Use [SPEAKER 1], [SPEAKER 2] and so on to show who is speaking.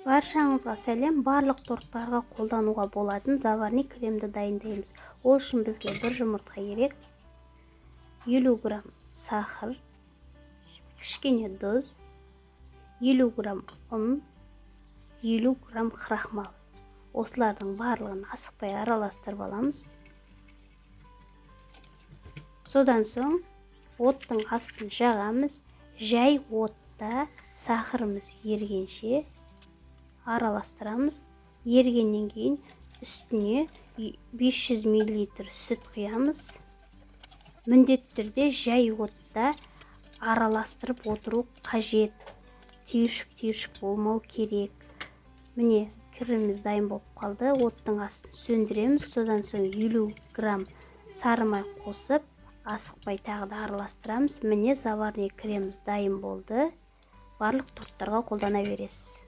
[SPEAKER 1] Баршаңызға сәлем. Барлық торттарға қолдануға болатын заварник кремді дайындаймыз. Ол үшін бізге бір жұмыртқа керек, 50 грамм сахар, кішкене тұз, 50 грамм ұн, 50 грамм крахмал. Осылардың барлығын асықпай араластырып аламыз. Содан соң оттың астын жағамыз. Жай отта сахарымыз ергенше араластырамыз. Ергеннен кейін үстіне 500 мл сүт құямыз. Міндетті түрде жай отта араластырып отыру қажет. Түйіршік болмау керек. Міне, креміміз дайын болып қалды. Оттың астын сөндіреміз. Содан соң 50 грамм сары май қосып, асықпай тағы да араластырамыз. Міне, заварник креміміз дайын болды. Барлық торттарға қолдана бересіз.